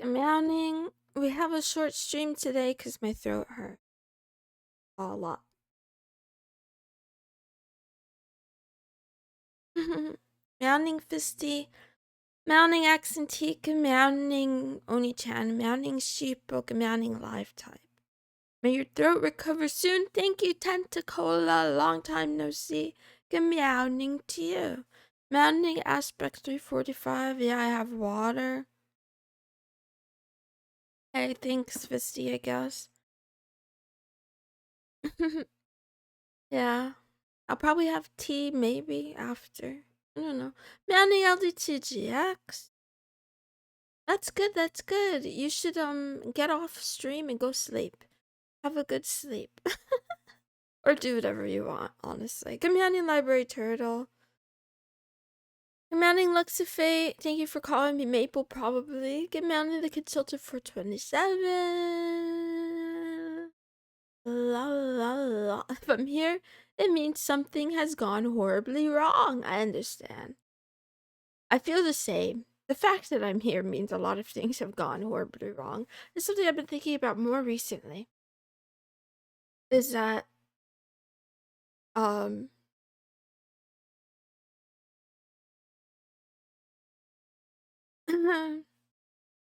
Good morning. We have a short stream today because my throat hurt a lot. Mounting Fisty, mounting Accentee, mounting Oni-chan, mounting Sheepbook, mounting Live Type. May your throat recover soon. Thank you, Tentacola. Long time no see. Good meowing to you. Mounting Aspect 345. Yeah, I have water. Hey, thanks, Fisty, I guess. Yeah. I'll probably have tea maybe after. I don't know. Mounting LD2GX. That's good, that's good. You should get off stream and go sleep. Have a good sleep. Or do whatever you want, honestly. Commanding Library Turtle. Commanding Luxifate. Thank you for calling me Maple, probably. Commanding the Consultant for 27. La la la. If I'm here, it means something has gone horribly wrong. I understand. I feel the same. The fact that I'm here means a lot of things have gone horribly wrong. It's something I've been thinking about more recently. Is that,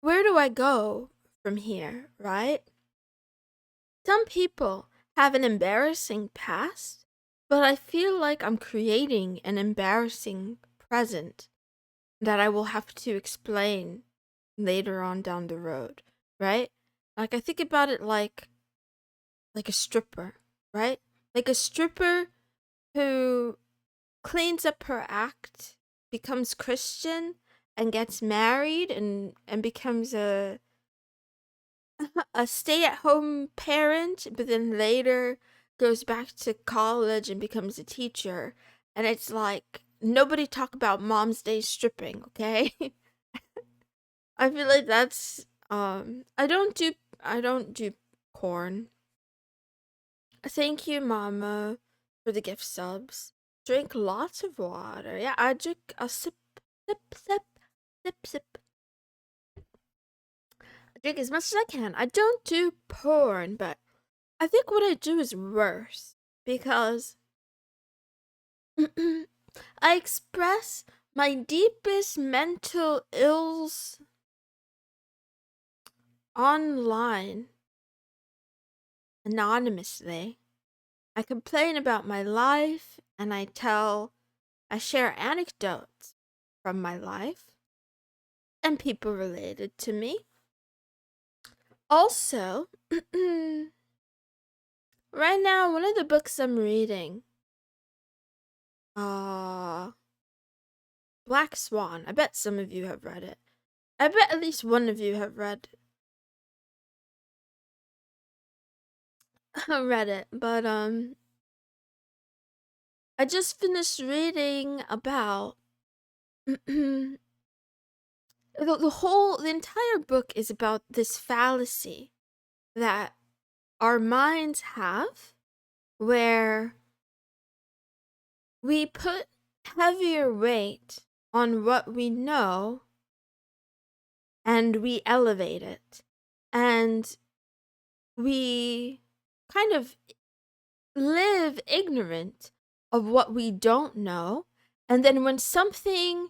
where do I go from here, right? Some people have an embarrassing past, but I feel like I'm creating an embarrassing present that I will have to explain later on down the road, right? Like I think about it like a stripper, right? Like a stripper who cleans up her act, becomes Christian, and gets married and becomes a stay-at-home parent, but then later goes back to college and becomes a teacher. And it's like nobody talk about Mom's Day stripping, okay? I feel like that's I don't do porn. Thank you, Mama, for the gift subs. Drink lots of water. Yeah, I drink a sip, sip, sip, sip, sip. I drink as much as I can. I don't do porn, but I think what I do is worse because I express my deepest mental ills online anonymously. I complain about my life and I share anecdotes from my life and people related to me. Also, right now, one of the books I'm reading, Black Swan. I bet some of you have read it. I bet at least one of you have read it, but I just finished reading about the entire book is about this fallacy that our minds have where we put heavier weight on what we know and we elevate it, and we kind of live ignorant of what we don't know. And then when something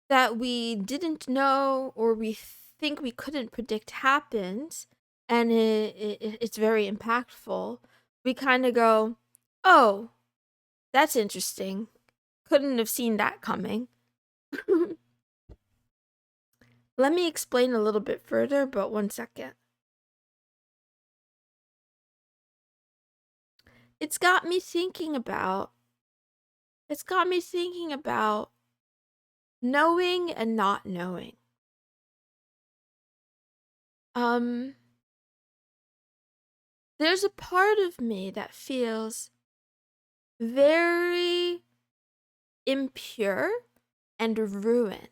that we didn't know or we think we couldn't predict happens and it's very impactful, we kind of go, oh, that's interesting. Couldn't have seen that coming. Let me explain a little bit further, but 1 second. It's got me thinking about knowing and not knowing. There's a part of me that feels very impure and ruined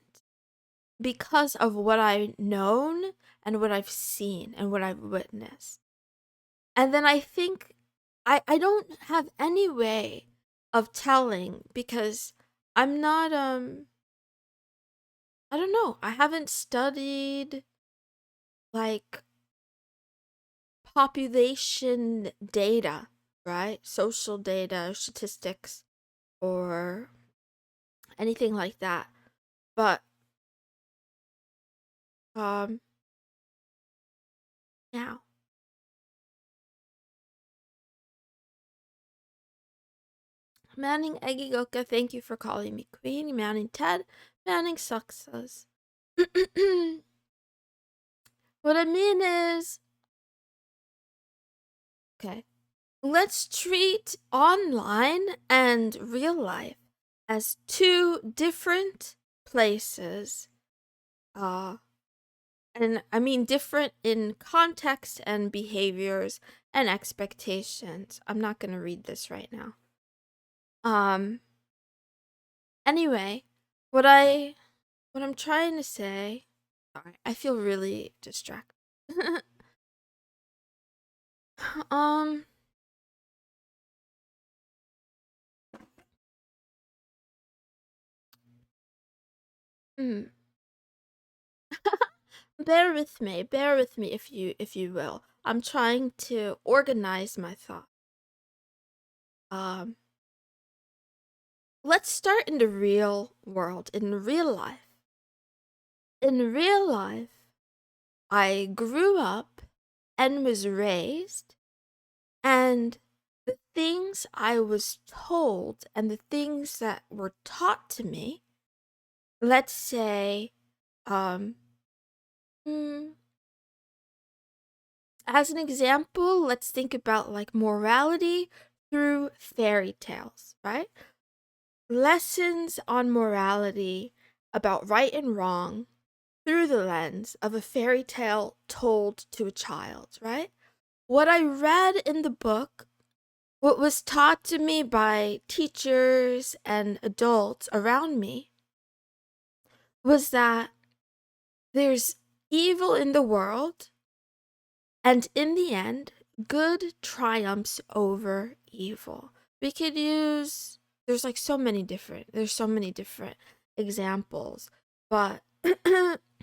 because of what I've known and what I've seen and what I've witnessed. And then I think I don't have any way of telling because I'm not I don't know. I haven't studied like population data, right? Social data, statistics, or anything like that. But um now Manning Egigoka, thank you for calling me queen. Manning Ted, Manning success. What I mean is, okay, let's treat online and real life as two different places. And I mean different in context and behaviors and expectations. I'm not going to read this right now. Um anyway, what I'm trying to say, sorry, I feel really distracted. um hmm. Bear with me if you will. I'm trying to organize my thought. Um let's start in the real world, in real life. In real life, I grew up and was raised, and the things I was told and the things that were taught to me, let's say, um, mm, as an example, let's think about like morality through fairy tales, right? Lessons on morality about right and wrong through the lens of a fairy tale told to a child, right? What I read in the book, what was taught to me by teachers and adults around me, was that there's evil in the world, and in the end, good triumphs over evil. We could use, there's so many different examples, but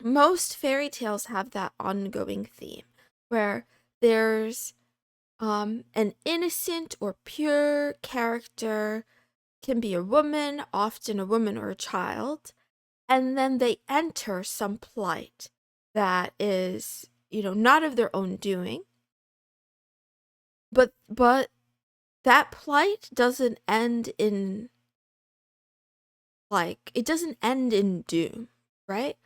most fairy tales have that ongoing theme where there's an innocent or pure character, can be a woman, often a woman or a child, and then they enter some plight that is, not of their own doing, but that plight doesn't end in, like, it doesn't end in doom, right?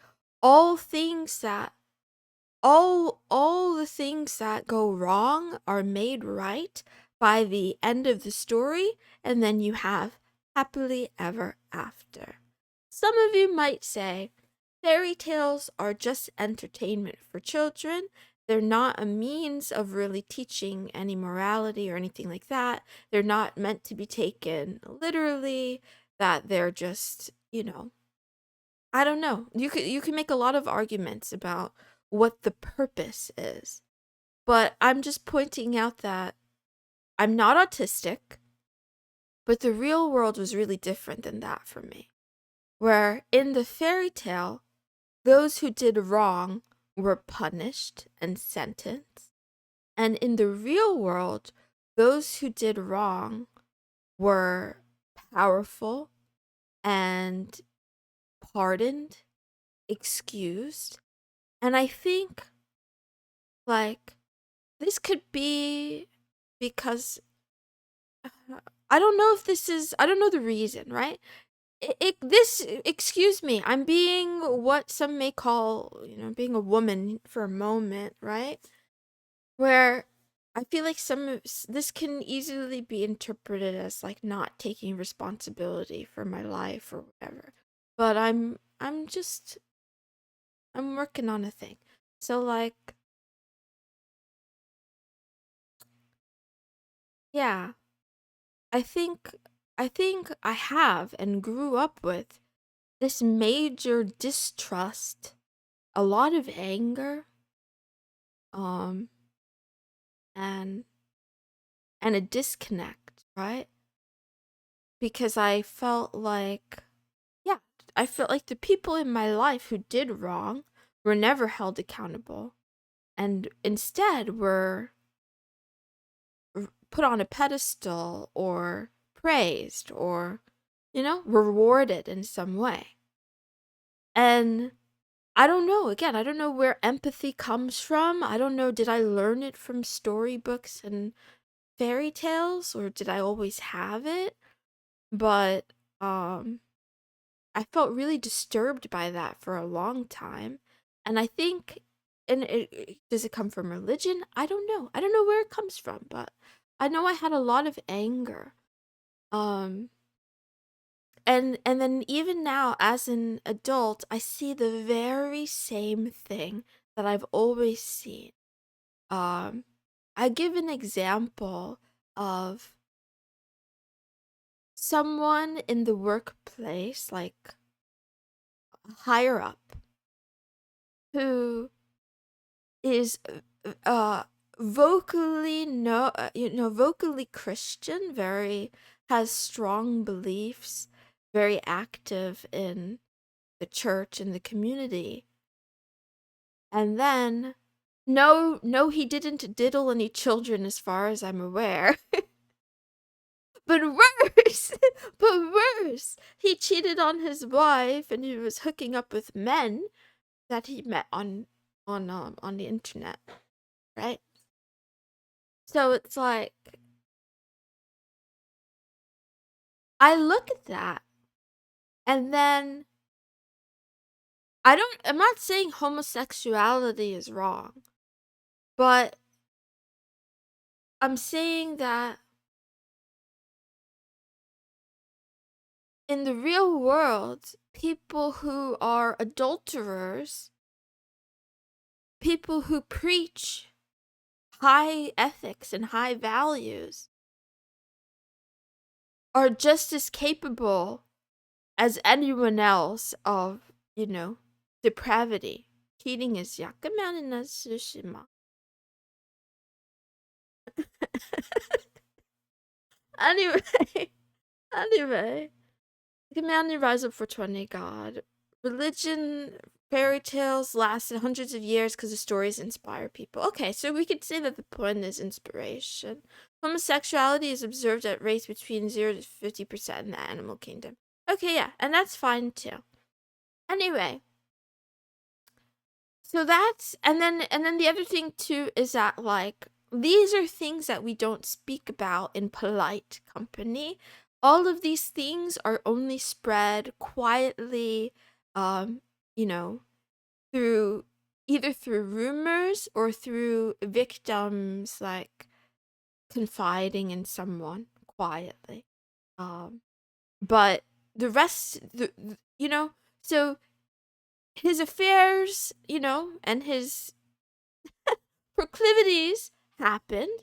All things that all the things that go wrong are made right by the end of the story, and then you have happily ever after. Some of you might say fairy tales are just entertainment for children. They're not a means of really teaching any morality or anything like that. They're not meant to be taken literally, that they're just, I don't know. You can make a lot of arguments about what the purpose is. But I'm just pointing out that I'm not autistic, but the real world was really different than that for me. Where in the fairy tale, those who did wrong were punished and sentenced. And in the real world, those who did wrong were powerful and pardoned, excused. And I think, like, this could be because I don't know the reason, right? Excuse me, I'm being what some may call, being a woman for a moment, right? Where I feel like this can easily be interpreted as like not taking responsibility for my life or whatever. But I'm working on a thing. So like, yeah, I think I have and grew up with this major distrust, a lot of anger, um, and a disconnect, right? Because I felt like, yeah, I felt like the people in my life who did wrong were never held accountable. and instead were put on a pedestal or praised or, rewarded in some way. And I don't know, again, I don't know where empathy comes from. I don't know, did I learn it from storybooks and fairy tales, or did I always have it? But I felt really disturbed by that for a long time. And I think, and does it come from religion? I don't know. I don't know where it comes from, but I know I had a lot of anger. Um, and then even now as an adult, I see the very same thing that I've always seen. Um, I give an example of someone in the workplace, like higher up, who is vocally vocally Christian, very has strong beliefs, very active in the church and the community. And then no, he didn't diddle any children as far as I'm aware. But worse, but worse, he cheated on his wife and he was hooking up with men that he met on the internet, right? So it's like I look at that and then I'm not saying homosexuality is wrong, but I'm saying that in the real world, people who are adulterers, people who preach high ethics and high values, are just as capable as anyone else of, depravity. Cheating is 약간만이나 수시마. Anyway, anyway. Command and rise up for 20, God. Religion, fairy tales lasted hundreds of years because the stories inspire people. Okay, so we could say that the point is inspiration. Homosexuality is observed at rates between 0 to 50% in the animal kingdom. Okay, yeah, and that's fine too. Anyway, so that's and then the other thing too is that, like, these are things that we don't speak about in polite company. All of these things are only spread quietly, um, you know, through either through rumors or through victims, like, confiding in someone quietly. But the rest, so his affairs, and his proclivities happened,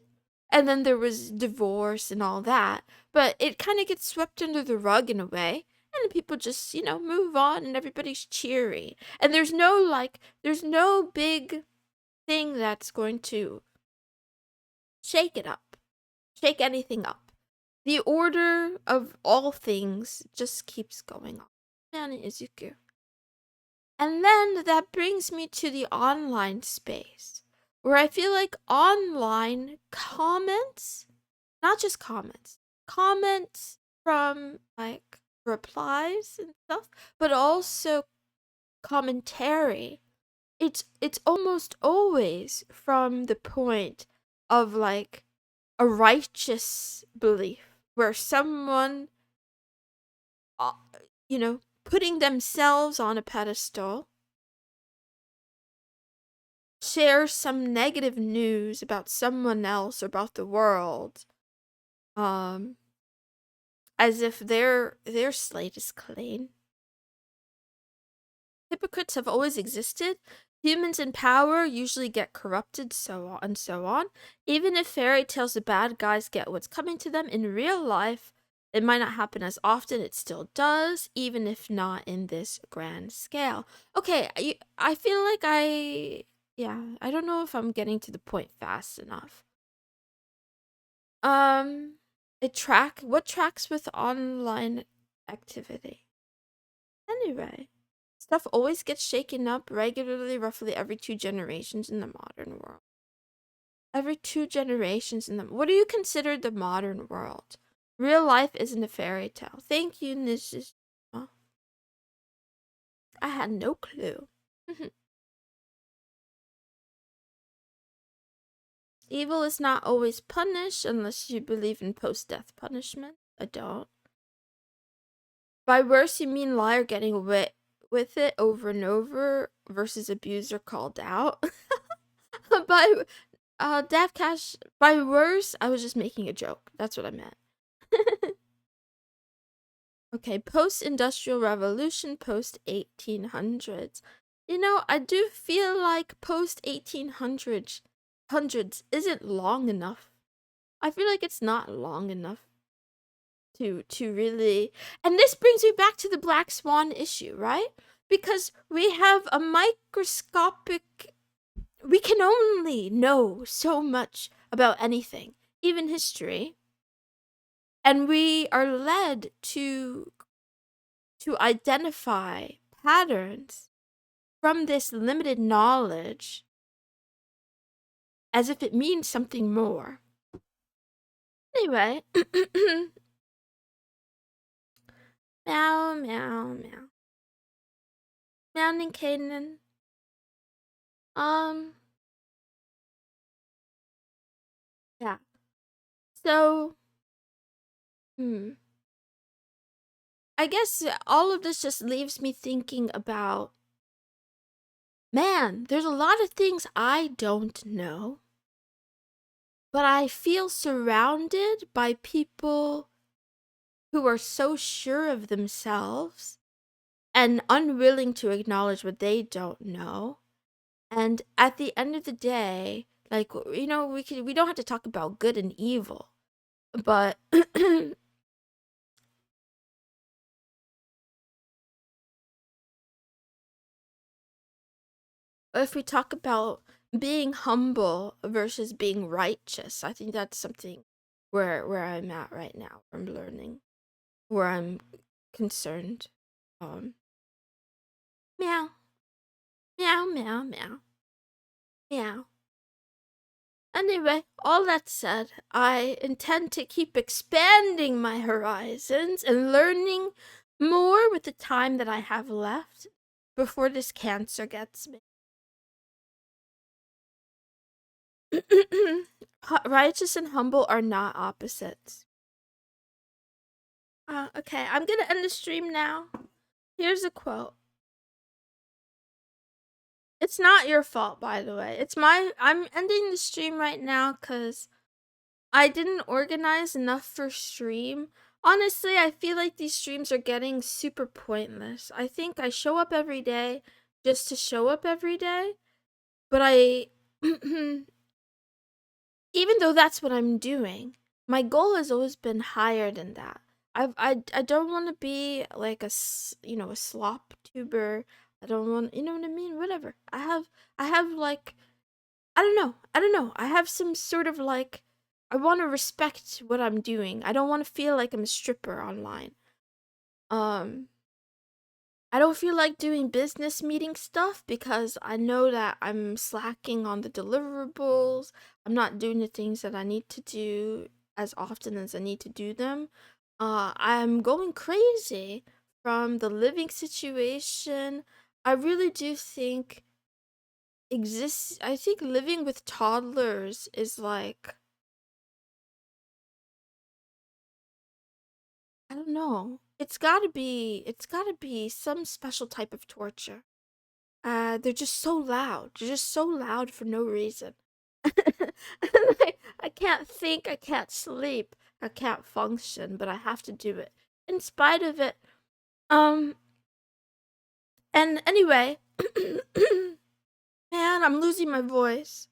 and then there was divorce and all that, but it kind of gets swept under the rug in a way, and people just, move on, and everybody's cheery, and there's no big thing that's going to shake anything up. The order of all things just keeps going on. And then that brings me to the online space, where I feel like online comments, not just comments from, like, replies and stuff, but also commentary. It's almost always from the point of, like, a righteous belief where someone, uh, putting themselves on a pedestal, shares some negative news about someone else or about the world, um, as if their slate is clean. Hypocrites have always existed. Humans in power usually get corrupted, so on and so on. Even if fairy tales, the bad guys get what's coming to them in real life, it might not happen as often. It still does, even if not in this grand scale. Okay, I feel like I don't know if I'm getting to the point fast enough. What tracks with online activity? Anyway, Stuff always gets shaken up regularly, roughly every 2 generations in the modern world. Every 2 generations in the. What do you consider the modern world? Real life isn't a fairy tale. Thank you, Mrs. I had no clue. Evil is not always punished unless you believe in post-death punishment. I don't. By worse, you mean liar getting away with it over and over versus abuser called out. By Dav Cash, by worse, I was just making a joke. That's what I meant. Okay, post-industrial revolution, post-1800s. You know, I do feel like post-1800s isn't long enough. I feel like it's not long enough to really. And this brings me back to the Black Swan issue, right? Because we have a microscopic, we can only know so much about anything, even history. And we are led to identify patterns from this limited knowledge as if it means something more. Anyway, meow, meow, meow. Meowing Caden. Yeah. So, I guess all of this just leaves me thinking about, man, there's a lot of things I don't know, but I feel surrounded by people who are so sure of themselves and unwilling to acknowledge what they don't know. And at the end of the day, like, you know, we don't have to talk about good and evil, but if we talk about being humble versus being righteous, I think that's something where I'm at right now. I'm learning, where I'm concerned. Meow, meow, meow, meow, meow. Anyway, all that said, I intend to keep expanding my horizons and learning more with the time that I have left before this cancer gets me. Righteous and humble are not opposites. Okay, I'm gonna end the stream now. Here's a quote. It's not your fault, by the way. I'm ending the stream right now because I didn't organize enough for stream. Honestly, I feel like these streams are getting super pointless. I think I show up every day just to show up every day. But even though that's what I'm doing, my goal has always been higher than that. I don't want to be like a slop tuber. I don't want, you know what I mean? Whatever. I have like, I don't know. I have some sort of like, I want to respect what I'm doing. I don't want to feel like I'm a stripper online. I don't feel like doing business meeting stuff because I know that I'm slacking on the deliverables. I'm not doing the things that I need to do as often as I need to do them. I'm going crazy from the living situation. I really do think I think living with toddlers is like, I don't know. It's gotta be some special type of torture. They're just so loud. They're just so loud for no reason. I can't think, I can't sleep, I can't function, but I have to do it. In spite of it. And anyway, man, I'm losing my voice.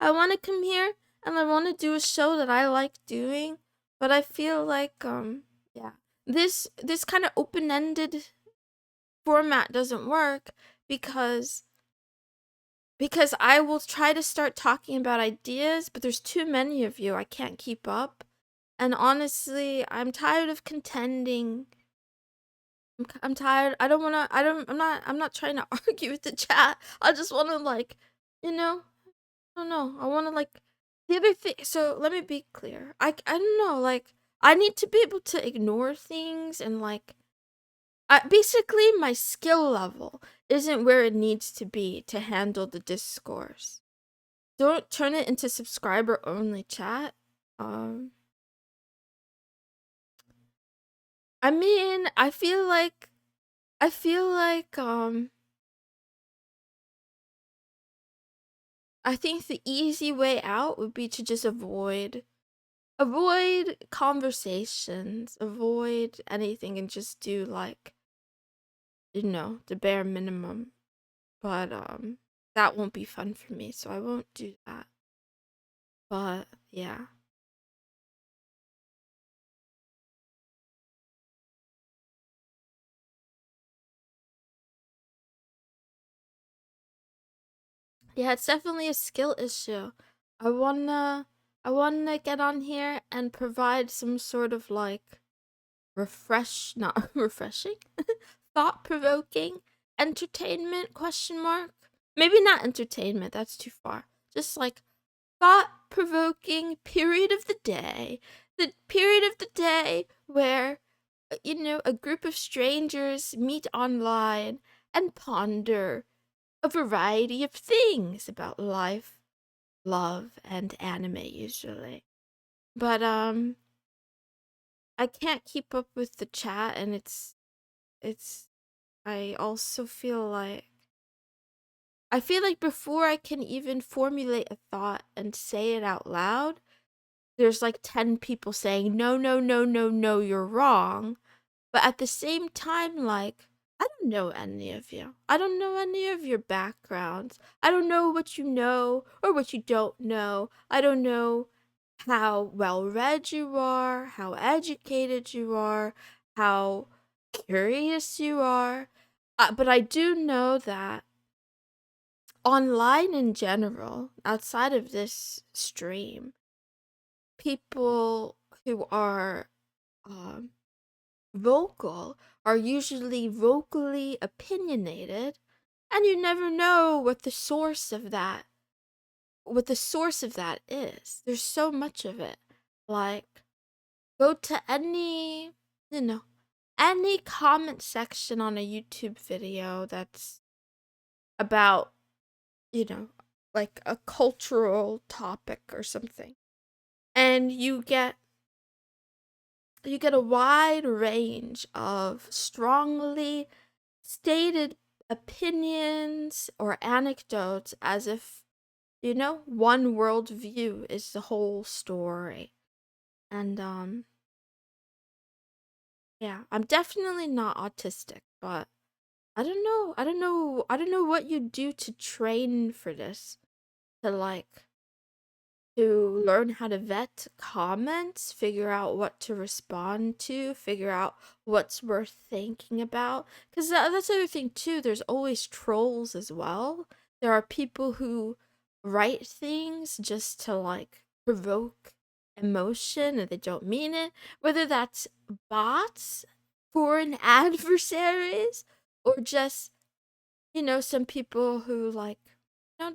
I want to come here and I want to do a show that I like doing, but I feel like yeah, this kind of open-ended format doesn't work because I will try to start talking about ideas, but there's too many of you. I can't keep up. And honestly, I'm tired of contending I'm tired. I don't wanna. I don't. I'm not. I'm not trying to argue with the chat. I just want to like, you know. I don't know. I want to like the other thing. So let me be clear. I don't know. Like I need to be able to ignore things and like. Basically, my skill level isn't where it needs to be to handle the discourse. Don't turn it into subscriber only chat. Um, I mean, I feel like I think the easy way out would be to just avoid conversations, avoid anything and just do like, the bare minimum. But that won't be fun for me, so I won't do that. But yeah. Yeah, it's definitely a skill issue. I wanna I wanna get on here and provide some sort of like not refreshing, thought-provoking entertainment question mark. Maybe not entertainment, that's too far. Just like thought-provoking period of the day. The period of the day where a group of strangers meet online and ponder a variety of things about life, love, and anime usually. But I can't keep up with the chat and it's I also feel like before I can even formulate a thought and say it out loud, there's like 10 people saying no, no, no, no, no, you're wrong. But at the same time, like, I don't know any of you. I don't know any of your backgrounds. I don't know what you know or what you don't know. I don't know how well read you are, how educated you are, how curious you are. But I do know that online in general, outside of this stream, people who are um, vocal are usually vocally opinionated, and you never know what the source of that is. There's so much of it. Like, go to you know any comment section on a YouTube video that's about, you know like a cultural topic or something, and you get a wide range of strongly stated opinions or anecdotes, as if, one worldview is the whole story. And yeah, I'm definitely not autistic, but I don't know what you do to train for this, to like to learn how to vet comments, figure out what to respond to, figure out what's worth thinking about. Because that's the other thing, too. There's always trolls as well. There are people who write things just to, like, provoke emotion and they don't mean it. Whether that's bots, foreign adversaries, or just, some people who, like,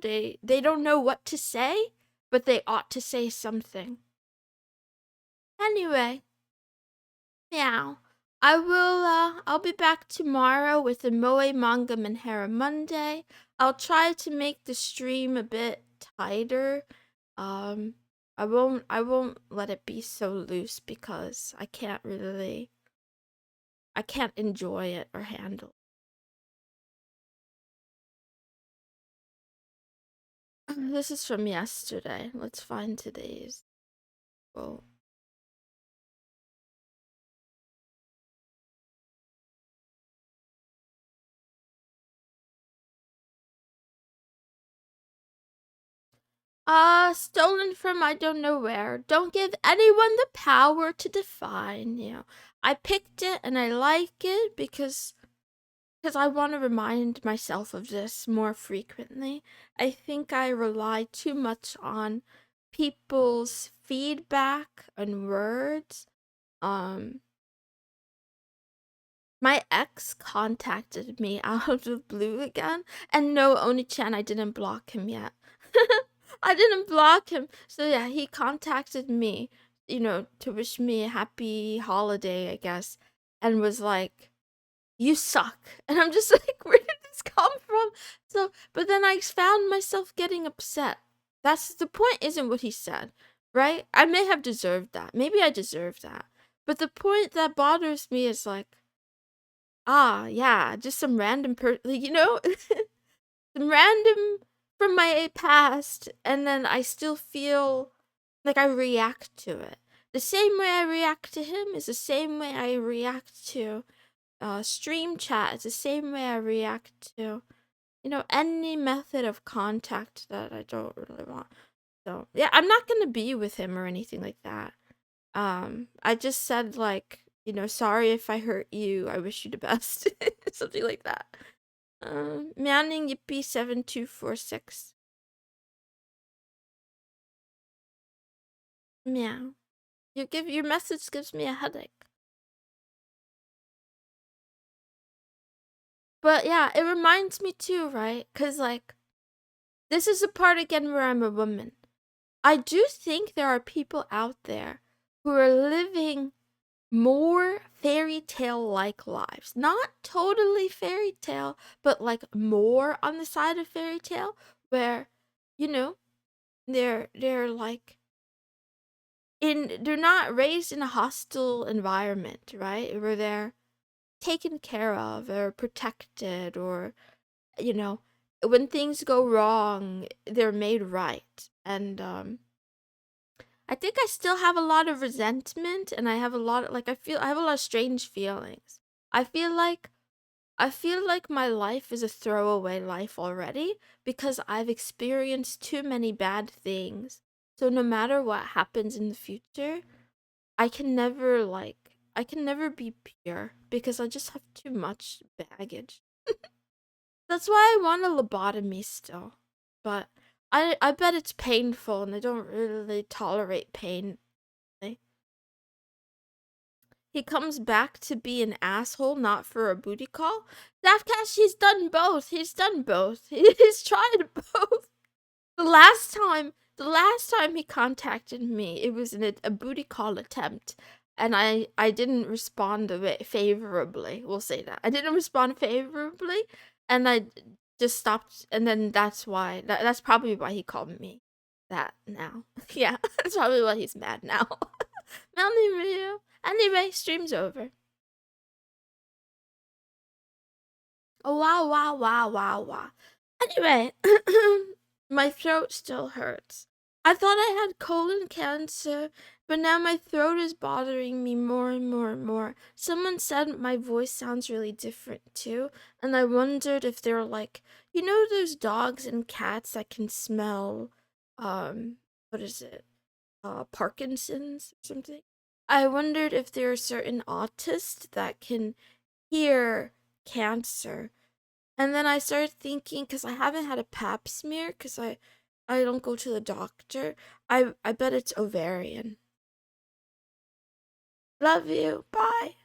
they don't know what to say, but they ought to say something. Anyway, meow. I'll be back tomorrow with a Moe Manga Manhera Monday. I'll try to make the stream a bit tighter. Um, I won't let it be so loose because I can't enjoy it or handle. This is from yesterday. Let's find today's. Well, stolen from I don't know where. Don't give anyone the power to define you. I picked it and I like it because I want to remind myself of this more frequently. I think I rely too much on people's feedback and words. Um My ex contacted me out of the blue again, and no, Oni-chan, I didn't block him yet. I didn't block him. So yeah, he contacted me, to wish me a happy holiday, I guess, and was like, "You suck." And I'm just like, "Where did this come from?" So, but then I found myself getting upset. That's the point, isn't what he said, right? I may have deserved that. Maybe I deserved that. But the point that bothers me is like, yeah, just some random some random from my past, and then I still feel like I react to it. The same way I react to him is the same way I react to stream chat. It's the same way I react to, any method of contact that I don't really want. So yeah, I'm not gonna be with him or anything like that. I just said like, sorry if I hurt you. I wish you the best. Something like that. Meowing Yippee 7246. Meow. Your message gives me a headache. But yeah, it reminds me too, right? Cause like this is the part again where I'm a woman. I do think there are people out there who are living more fairy tale like lives. Not totally fairy tale, but like more on the side of fairy tale where, you know, they're like they're not raised in a hostile environment, right? Where they're taken care of or protected, or when things go wrong, they're made right. And I think I still have a lot of resentment, and I have a lot of, like, I have a lot of strange feelings. I feel like my life is a throwaway life already because I've experienced too many bad things. So no matter what happens in the future, I can never be pure because I just have too much baggage. That's why I want a lobotomy still. But I bet it's painful, and I don't really tolerate pain. He comes back to be an asshole, not for a booty call. Daftcash, he's done both. He's done both. He's tried both. The last time he contacted me, it was a booty call attempt, and I didn't respond a bit favorably. We'll say that I didn't respond favorably, and I just stopped. And then that's probably why he called me that now. Yeah, that's probably why he's mad now. Anyway, stream's over. Oh, wow, wow, wow, wow, wow. Anyway, my throat still hurts. I thought I had colon cancer, but now my throat is bothering me more and more and more. Someone said my voice sounds really different too, and I wondered if they're like, those dogs and cats that can smell, what is it? Parkinson's or something? I wondered if there are certain autists that can hear cancer. And then I started thinking, because I haven't had a pap smear, because I don't go to the doctor. I bet it's ovarian. Love you. Bye.